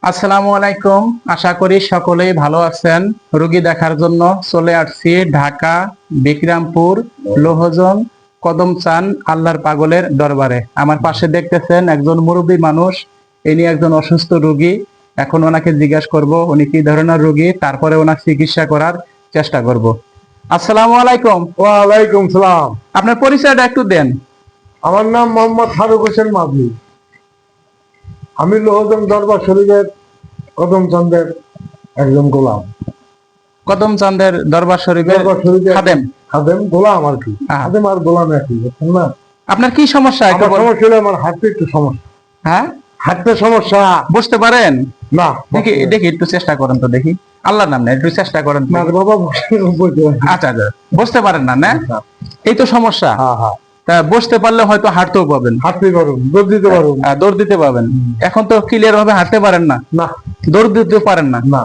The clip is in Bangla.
আসসালামু আলাইকুম। আশা করি সকলেই ভালো আছেন। রোগী দেখার জন্য চলে আসছি ঢাকা বিক্রমপুর লোহজন কদমচান আল্লাহর পাগলের দরবারে। আমার পাশে দেখতেছেন একজন মুরব্বী মানুষ, ইনি একজন অসুস্থ রোগী। এখন ওনাকে জিজ্ঞাসা করব উনি কি ধরনের রোগী, তারপরে ওনার চিকিৎসা করার চেষ্টা করব। আসসালামু আলাইকুম। ওয়ালাইকুম সালাম। আপনার পরিচয়টা একটু দেন। আমার নাম মোহাম্মদ ফারুক হোসেন মাঝি। আমি লোহজন দরবার শরীফের কদমচন্দের একজন গোলাম। কদমচাঁদের দরবার শরীফের দরবার শরীফের খাদেম। খাদেম গোলাম আর কি। হ্যাঁ। খাদেম আর গোলাম একই, বুঝছেন না? আপনার কি সমস্যা একটু আমার বলুন। সমস্যা হলো আমার হাঁটতে একটু সমস্যা। হ্যাঁ, হাঁটতে সমস্যা। বুঝতে পারেন? না দেখি দেখি একটু চেষ্টা করেন তো দেখি। আল্লাহর নাম নেই, একটু চেষ্টা করেন তো। না রে বাবা, বসতে পারি না। আচ্ছা আচ্ছা, বুঝতে পারেন না না? এই তো সমস্যা। হ্যাঁ হ্যাঁ, তা বসতে পারলে হয়তো হাঁটতেও পাবেন, হাঁটতে পারুন, দৌড় দিতে পারুন। দৌড় দিতে পাবেন। এখন তো ক্লিয়ার ভাবে হাঁটতে পারেন না, না দৌড় দিতে পারেন না। না,